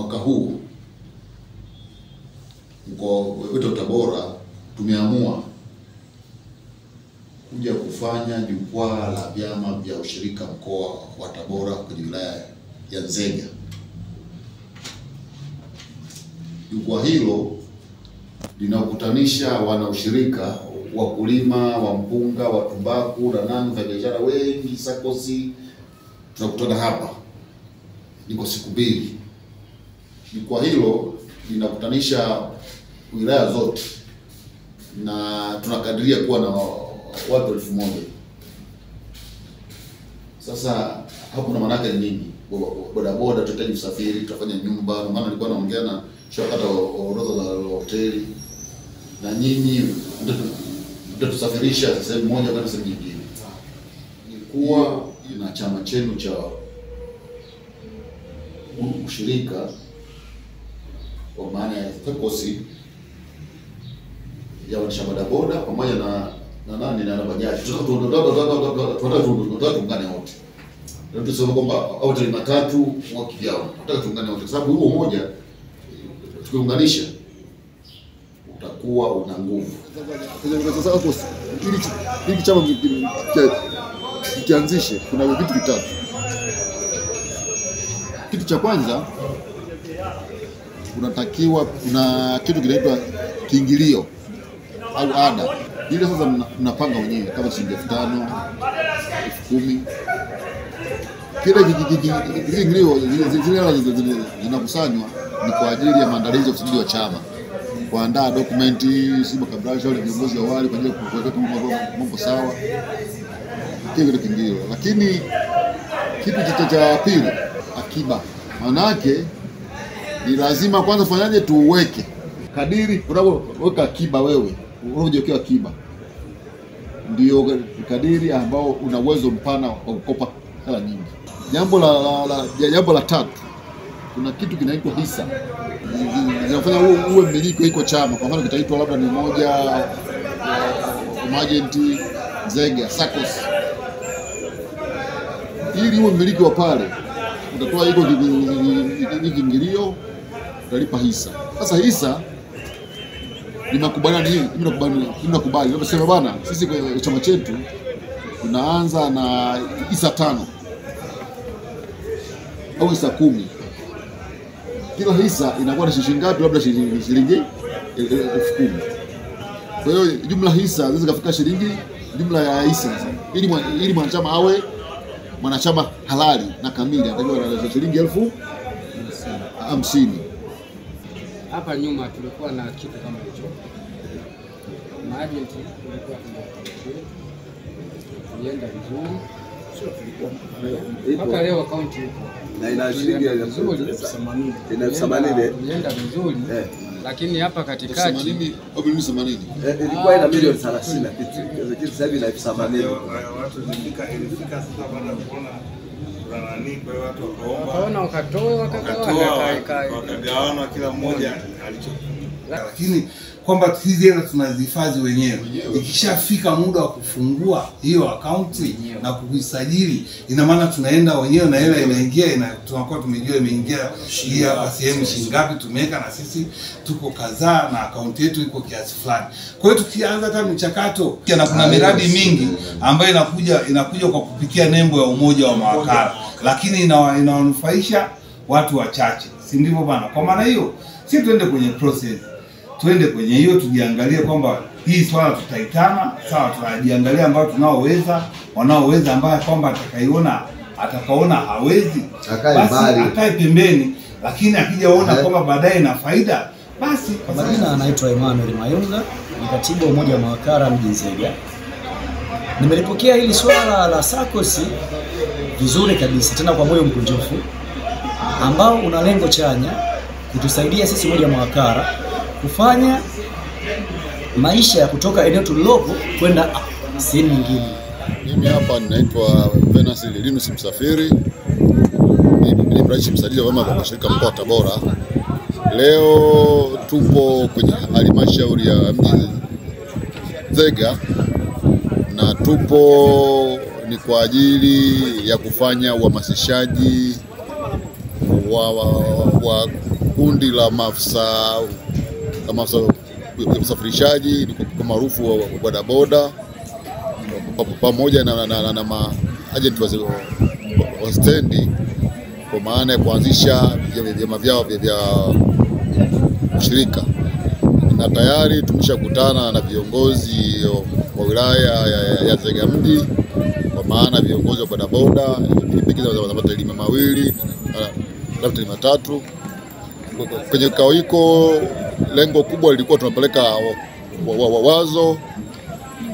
mwaka huu mkoa wetu wa Tabora tumeamua kuja kufanya jukwaa la vyama vya ushirika mkoa wa Tabora kwenye wilaya ya Nzega. Jukwaa hilo linakutanisha wanaushirika, wakulima wa mpunga, wa tumbaku na nani biashara wengi, sakosi. Tunakutana hapa, niko siku mbili. Jukwaa hilo linakutanisha wilaya zote na tunakadiria kuwa na watu 1000. Sasa hapo na maana yake nini? Bodaboda tutahitaji usafiri, tutafanya nyumba, na maana nilikuwa naongea na shirika orodha za hoteli, na nyinyi mtatusafirisha sehemu moja kwenda sehemu nyingine. Kuwa na chama chenu cha ushirika kwa maana ya sakosi ya waendesha bodaboda pamoja na bajaji. Tunataka tuungane wote. Ndio tuseme kwamba wote ni matatu mwaka ujao. Tunataka tuungane wote kwa sababu huo mmoja tukiunganisha utakuwa una nguvu. Sasa hapo ili chama kianzishe kuna vitu vitatu. Kitu cha kwanza unatakiwa kuna kitu kinaitwa kiingilio au ada. Ile sasa mnapanga wenyewe kama shilingi 5,000, 10,000. Kile kiingilio zile zinakusanywa ni kwa ajili ya maandalizi ya usajili wa chama. Kuandaa dokumenti, simu kabrasha wale viongozi wa wale kwa ajili ya kuweka mambo sawa. Kile kiingilio. Lakini kitu cha pili, akiba. Maana yake ni lazima kwanza fanyaje tuweke kadiri unapoweka akiba wewe, unajiwekea akiba. Ndio kadiri ambao una uwezo mpana wa kukopa hela nyingi. Jambo la tatu, kuna kitu kinaitwa hisa. Zinafanya uwe mmiliki iko chama. Kwa mfano kitaitwa labda ni moja Emergency Nzega Saccos. Ili uwe mmiliki wa pale utatoa hiko kiingilio, utalipa hisa. Sasa hisa ni makubaliano hii, mnakubali. Unasema bwana, sisi kwa chama chetu tunaanza na hisa 5 au hisa 10. Kila hisa inakuwa na shilingi ngapi? Labda shilingi 10,000. Kwa hiyo jumla hisa zinaweza kufika shilingi, jumla ya hisa ili mwanachama awe mwanachama halali na kamili anatakiwa na shilingi 50,000. Hapa nyuma tulikuwa na kitu kama hicho. Maajenti tulikuwa tulienda vizuri. Mpaka leo akaunti ipo. Na ina shilingi 80,000. Tulienda vizuri. Lakini hapa katikati 80,000 ilikuwa ina milioni 30 kitu. Sasa hivi ina 80,000. Watu ilifika sasa baada kuona nani, kwa watu wakaomba, wakatoa wakagawana kila mmoja alicho. Lakini kwamba hizi hela tunazihifadhi wenyewe. Ikishafika muda wa kufungua hiyo akaunti na kuisajili, ina maana tunaenda wenyewe na hela inaingia, tunakuwa tumejua imeingia hii hapa sehemu shingapi tumeweka, na sisi tuko kadhaa na akaunti yetu iko kiasi fulani. Kwa hiyo tukianza hata mchakato, na kuna miradi mingi ambayo inakuja kwa kupikia nembo ya umoja wa mawakala, lakini inawanufaisha watu wachache, si ndivyo bwana? Kwa maana hiyo si tuende kwenye process, tuende kwenye hiyo, tujiangalie kwamba hii swala tutaitana sawa, tunajiangalia ambao tunaoweza, wanaoweza, ambaye kwamba atakaona hawezi basi akae pembeni, lakini akijaona kwamba baadaye na faida basi. Kwa majina anaitwa Emmanuel Mayunga, ni katibu wa umoja wa mawakala mji Nzega. Nimelipokea hili swala la Saccos vizuri kabisa, tena kwa moyo mkunjufu ambao una lengo chanya kutusaidia sisi umoja wa mawakala kufanya maisha ya kutoka eneo tulilopo kwenda sehemu nyingine. Mimi hapa ninaitwa Venus Linus Msafiri, ni mrajisi msaidizi wa vyama vya ushirika mkoa wa Tabora. Leo tupo kwenye halmashauri ya mji Nzega na tupo ni kwa ajili ya kufanya uhamasishaji wa kundi la maafisa usafirishaji kwa maarufu wa bodaboda pamoja na maagenti wa stendi, kwa maana ya kuanzisha vyama vyao vya ushirika, na tayari tumeshakutana na viongozi wa wilaya ya Nzega mji, kwa maana viongozi wa bodaboda, pikipiki za matairi mawili na matatu. Kwenye kikao hiko lengo kubwa lilikuwa tunapeleka wazo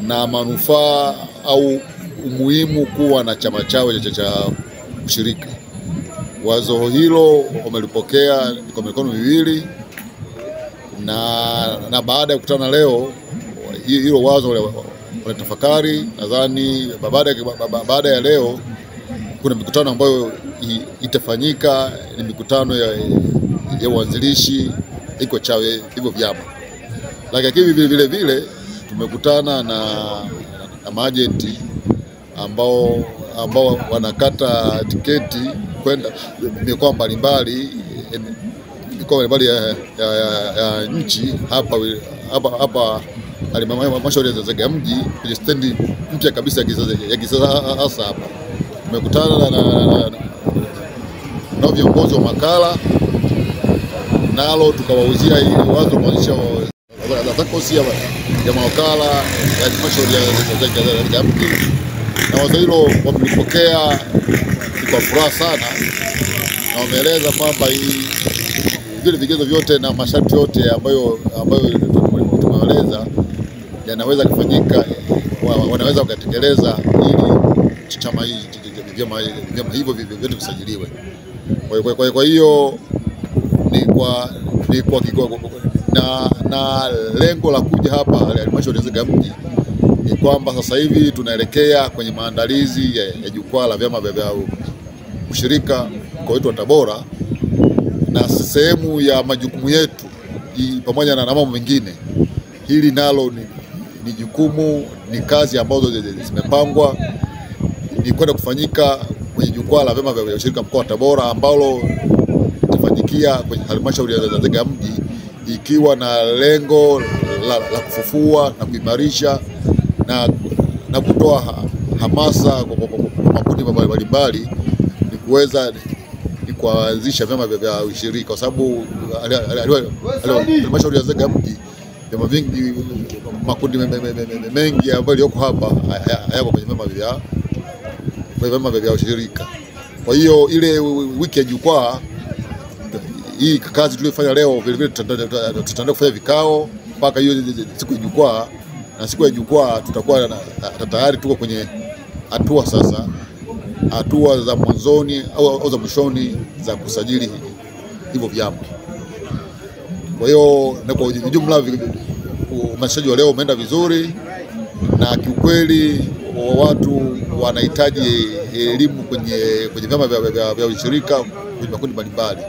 na manufaa au umuhimu kuwa na chama chao cha ushirika. Wazo hilo wamelipokea kwa mikono miwili, na baada ya kukutana leo hilo wazo wanatafakari. Nadhani baada ya leo kuna mikutano ambayo itafanyika, ni mikutano ya uanzilishi iko cha hivyo vyama. Lakini vile tumekutana na maagenti ambao wanakata tiketi kwenda mikoa mbalimbali ya nchi hapa halmashauri ya Nzega mji, kwenye stendi mpya kabisa ya kisasa hapa. Tumekutana na viongozi wa makala, nalo tukawauzia ili wazo kuanzisha SACCOS ya mawakala ya halmashauri ya Nzega mji, na wazo hilo wamelipokea kwa furaha sana, na wameeleza kwamba vile vigezo vyote na masharti yote ambayo tumeeleza yanaweza kufanyika, wanaweza kutekeleza ili chama vyama hivyo vyote visajiliwe. Kwa hiyo na lengo la kuja hapa halmashauri ya Nzega mji ni kwamba sasa hivi tunaelekea kwenye maandalizi ya jukwaa la vyama vya ushirika kwa wetu wa Tabora, na sehemu ya majukumu yetu pamoja na mambo mengine, hili nalo ni jukumu, ni kazi ambazo zimepangwa ni kwenda kufanyika kwenye jukwaa la vyama vya ushirika mkoa wa Tabora, ambalo litafanyikia kwenye halmashauri ya Nzega mji, ikiwa na lengo la kufufua na kuimarisha na kutoa hamasa kwa makundi mbalimbali ni kuweza kuanzisha vyama vya ushirika, kwa sababu halmashauri ya Nzega mji vyama vingi, makundi mengi ambayo yako hapa hayako kwenye vyama vya ushirika. Kwa hiyo ile wiki ya jukwaa hii kazi tuliyofanya leo, vile tutaenda kufanya vikao mpaka hiyo siku ya jukwaa, na siku ya jukwaa tutakuwa tayari tuko kwenye hatua za mwanzoni au za mwishoni za kusajili hivyo vyama. Kwa hiyo na kwa ujumla uhamasishaji wa leo umeenda vizuri, na kiukweli watu wanahitaji elimu kwenye vyama vya ushirika kwenye makundi mbalimbali.